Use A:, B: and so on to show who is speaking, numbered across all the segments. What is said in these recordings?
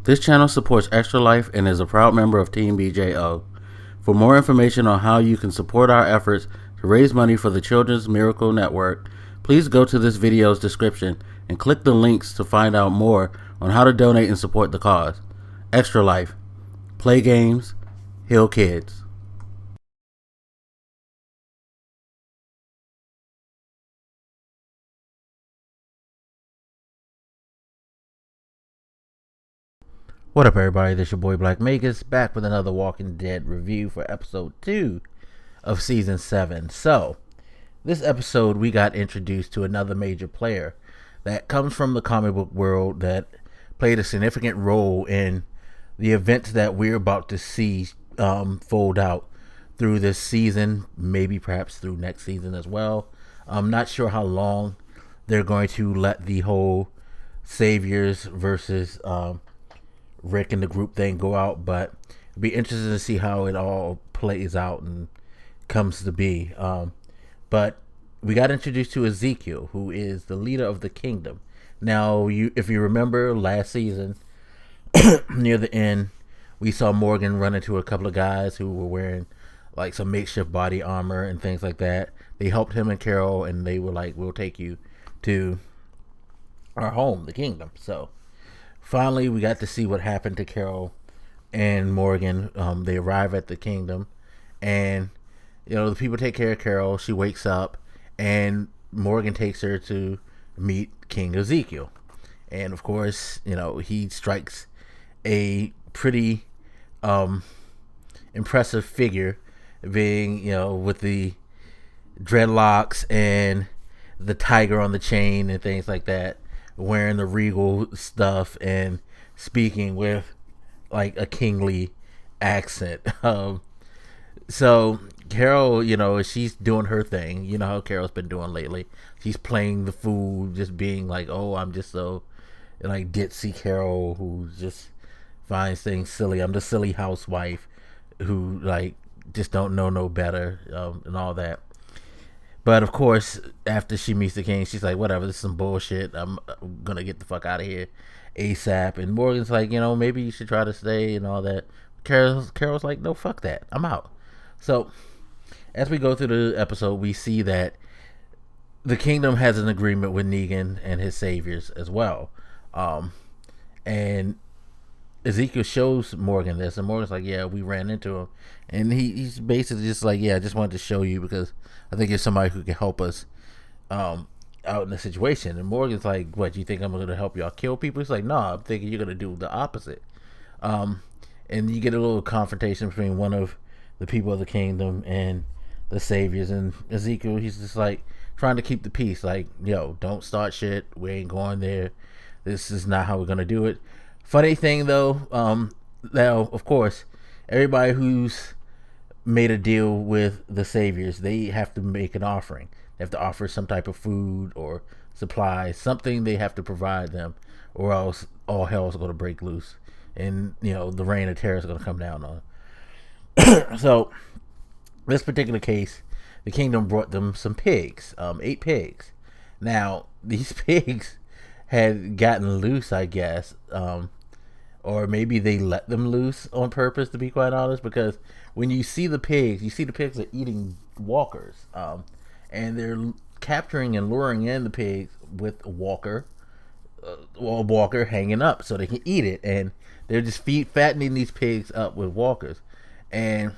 A: This channel supports Extra Life and is a proud member of Team BJO. For more information on how you can support our efforts to raise money for the Children's Miracle Network, please go to this video's description and click the links to find out more on how to donate and support the cause. Extra Life. Play games, heal kids. What up, everybody? This your boy Black Magus back with another Walking Dead review for episode 2 of season 7. So, this episode we got introduced to another major player that comes from the comic book world that played a significant role in the events that we're about to see fold out through this season, maybe perhaps through next season as well. I'm not sure how long they're going to let the whole Saviors versus Rick and the group thing go out, but it'd be interesting to see how it all plays out and comes to be. But we got introduced to Ezekiel, who is the leader of the kingdom. Now, if you remember last season, near the end, we saw Morgan run into a couple of guys who were wearing like some makeshift body armor and things like that. They helped him and Carol, and they were like, "We'll take you to our home, the kingdom." So finally, we got to see what happened to Carol and Morgan. They arrive at the kingdom, and the people take care of Carol. She wakes up, and Morgan takes her to meet King Ezekiel. And of course, he strikes a pretty impressive figure, being, with the dreadlocks and the tiger on the chain and things like that, wearing the regal stuff and speaking with like a kingly accent. So Carol, she's doing her thing. You know how Carol's been doing lately. She's playing the fool, just being like, "Oh, I'm just so like ditzy Carol who just finds things silly. I'm the silly housewife who like just don't know no better," and all that. But of course, after she meets the king, she's like, "Whatever, this is some bullshit. I'm gonna get the fuck out of here ASAP." And Morgan's like, "Maybe you should try to stay and all that." Carol's like, "No, fuck that. I'm out." So as we go through the episode, we see that the kingdom has an agreement with Negan and his saviors as well. And Ezekiel shows Morgan this, and Morgan's like, "Yeah, we ran into him." And he's basically just like, "Yeah, I just wanted to show you because I think you're somebody who can help us out in the situation." And Morgan's like, "What, you think I'm going to help y'all kill people?" He's like, "No, I'm thinking you're going to do the opposite." And you get a little confrontation between one of the people of the kingdom and the saviors. And Ezekiel, he's just like trying to keep the peace. Like, "Yo, don't start shit. We ain't going there. This is not how we're going to do it." Funny thing though, now of course, everybody who's made a deal with the saviors, they have to make an offering. They have to offer some type of food or supplies, something they have to provide them, or else all hell is going to break loose, and the reign of terror is going to come down on them. So this particular case, the kingdom brought them some pigs, 8 pigs. Now these pigs had gotten loose, I guess, or maybe they let them loose on purpose, to be quite honest, because when you see the pigs are eating walkers, and they're capturing and luring in the pigs with a walker hanging up so they can eat it, and they're just fattening these pigs up with walkers. And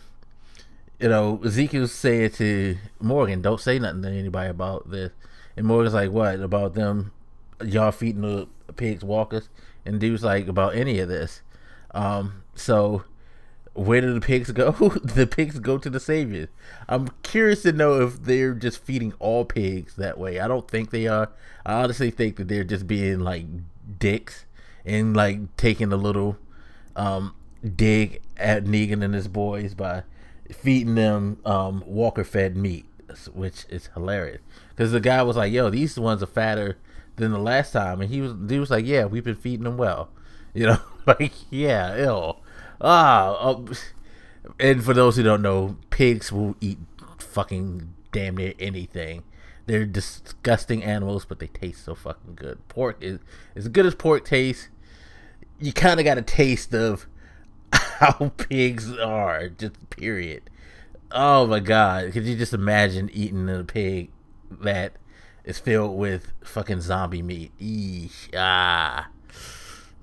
A: Ezekiel's saying to Morgan, "Don't say nothing to anybody about this." And Morgan's like, "What about them? Y'all feeding the pigs walkers?" And dude's like, "About any of this." So where do the pigs go? The pigs go to the saviors. I'm curious to know if they're just feeding all pigs that way. I don't think they are. I honestly think that they're just being like dicks and like taking a little dig at Negan and his boys by feeding them walker fed meat, which is hilarious because the guy was like, "Yo, these ones are fatter than the last time," and dude was like, "Yeah, we've been feeding them well," like, yeah, ill. And for those who don't know, pigs will eat fucking damn near anything. They're disgusting animals, but they taste so fucking good. Pork is as good as pork tastes. you kind of got a taste of how pigs are, just period. Oh my god, could you just imagine eating a pig that is filled with fucking zombie meat? Eesh,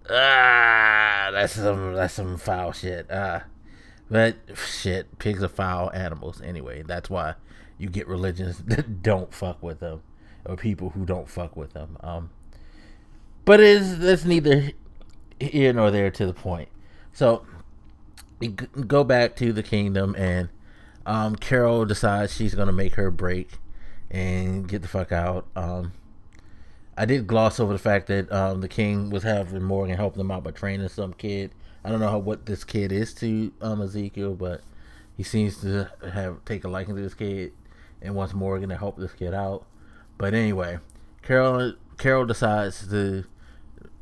A: that's some foul shit. But shit, pigs are foul animals anyway. That's why you get religions that don't fuck with them, or people who don't fuck with them. But that's neither here nor there to the point. So we go back to the kingdom, and Carol decides she's gonna make her break and get the fuck out. I did gloss over the fact that the king was having Morgan help them out by training some kid. I don't know what this kid is to Ezekiel, but he seems to take a liking to this kid and wants Morgan to help this kid out. But anyway, Carol decides to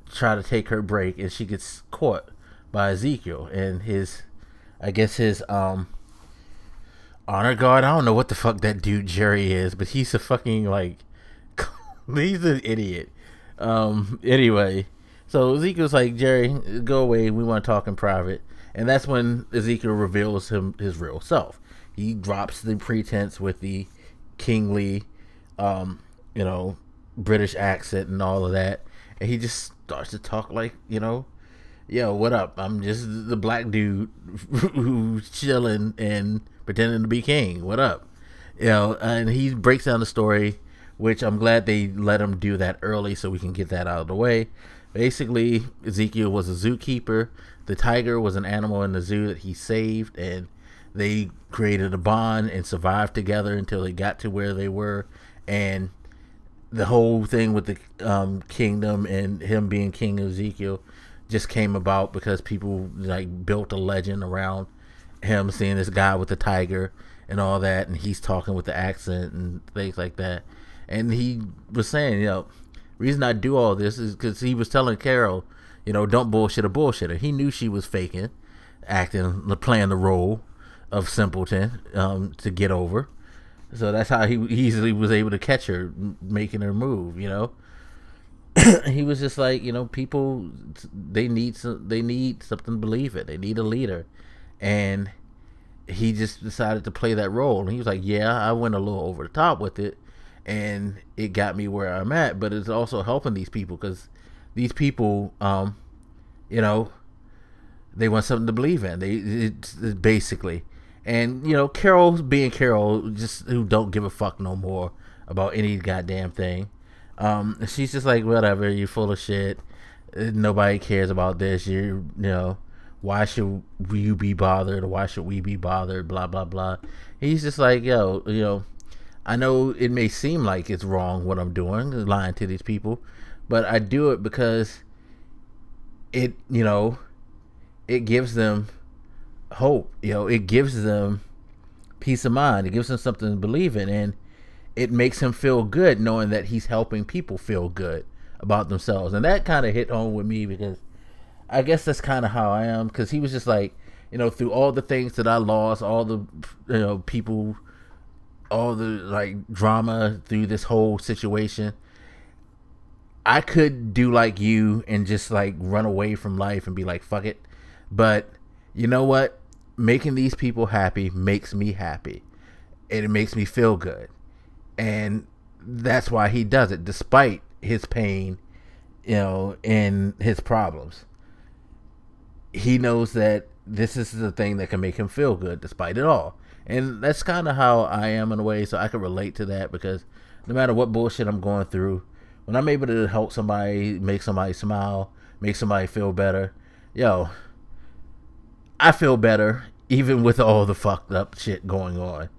A: try to take her break, and she gets caught by Ezekiel and his honor guard. I don't know what the fuck that dude Jerry is, but he's a fucking like he's an idiot. Anyway, so Ezekiel's like, Jerry, go away. We want to talk in private. And that's when Ezekiel reveals his real self. He drops the pretense with the kingly, British accent and all of that. And he just starts to talk like, yo, what up? I'm just the black dude who's chilling and pretending to be king. What up? And he breaks down the story, which I'm glad they let him do that early so we can get that out of the way. Basically, Ezekiel was a zookeeper. The tiger was an animal in the zoo that he saved, and they created a bond and survived together until they got to where they were. And the whole thing with the kingdom and him being King Ezekiel just came about because people like built a legend around him, seeing this guy with the tiger and all that, and he's talking with the accent and things like that. And he was saying, reason I do all this is because he was telling Carol, don't bullshit a bullshitter. He knew she was faking, playing the role of simpleton to get over. So that's how he easily was able to catch her making her move. He was just like, people they need something to believe in. They need a leader, and he just decided to play that role. And he was like, yeah, I went a little over the top with it, and it got me where I'm at, but it's also helping these people because these people, they want something to believe in. It's basically, and Carol being Carol, just who don't give a fuck no more about any goddamn thing. She's just like, whatever, you're full of shit. Nobody cares about this. Why should you be bothered? Or why should we be bothered? Blah blah blah. He's just like, I know it may seem like it's wrong what I'm doing, lying to these people, but I do it because it gives them hope. It gives them peace of mind. It gives them something to believe in, and it makes him feel good knowing that he's helping people feel good about themselves. And that kind of hit home with me because I guess that's kind of how I am, because he was just like, through all the things that I lost, all the people, all the like drama through this whole situation, I could do like you and just like run away from life and be like, fuck it. But you know what? Making these people happy makes me happy, and it makes me feel good. And that's why he does it, despite his pain, and his problems. He knows that this is the thing that can make him feel good despite it all. And that's kind of how I am in a way, so I can relate to that, because no matter what bullshit I'm going through, when I'm able to help somebody, make somebody smile, make somebody feel better, I feel better even with all the fucked up shit going on,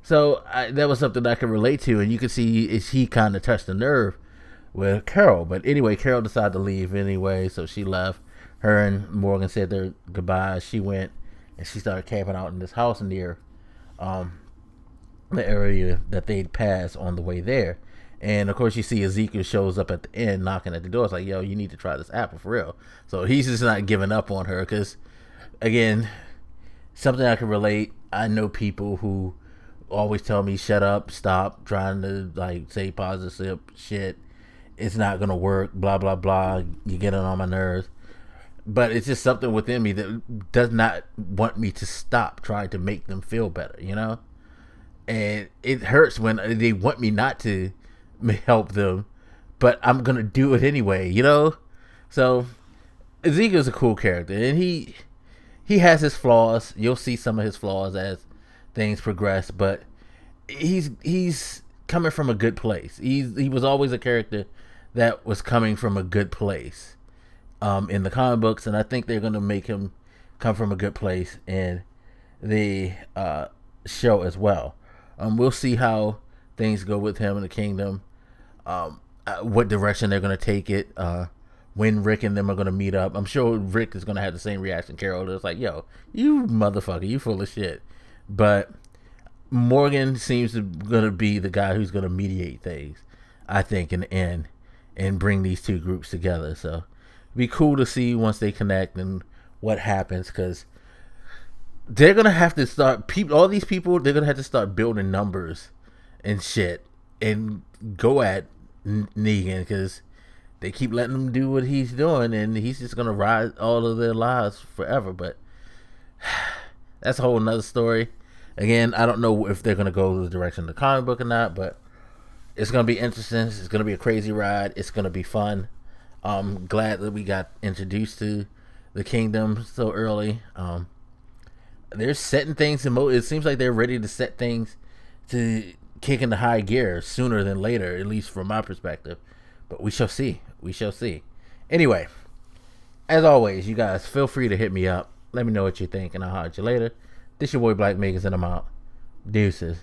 A: So that was something I could relate to, and you can see he kind of touched the nerve with Carol. But anyway, Carol decided to leave anyway, so she left. Her and Morgan said their goodbyes. She went, and she started camping out in this house near the area that they'd passed on the way there. And of course, you see Ezekiel shows up at the end, knocking at the door. It's like, you need to try this apple for real. So he's just not giving up on her, because, again, something I can relate. I know people who always tell me, shut up, stop trying to like say positive shit, it's not gonna work, blah blah blah. You get on my nerves, but it's just something within me that does not want me to stop trying to make them feel better, and it hurts when they want me not to help them, but I'm gonna do it anyway. So Ezekiel's a cool character, and he has his flaws. You'll see some of his flaws as things progress, but he's coming from a good place. He was always a character that was coming from a good place in the comic books, and I think they're gonna make him come from a good place in the show as well. We'll see how things go with him in the kingdom, what direction they're gonna take it, when Rick and them are gonna meet up. I'm sure Rick is gonna have the same reaction Carol does, like, yo, you motherfucker, you full of shit. But Morgan seems to gonna be the guy who's gonna mediate things, I think, in the end, and bring these two groups together. So it'd be cool to see once they connect and what happens, because they're gonna have to start all these people, they're gonna have to start building numbers and shit and go at Negan, because they keep letting him do what he's doing, and he's just gonna ride all of their lives forever. But that's a whole nother story. Again, I don't know if they're gonna go the direction of the comic book or not, but it's gonna be interesting. It's gonna be a crazy ride. It's gonna be fun. I'm glad that we got introduced to the kingdom so early. They're setting things in motion. It seems like they're ready to set things to kick into high gear sooner than later, at least from my perspective. But we shall see. We shall see. Anyway, as always, you guys feel free to hit me up. Let me know what you think, and I'll holler at you later. This your boy Black Megas, and I'm out. Deuces.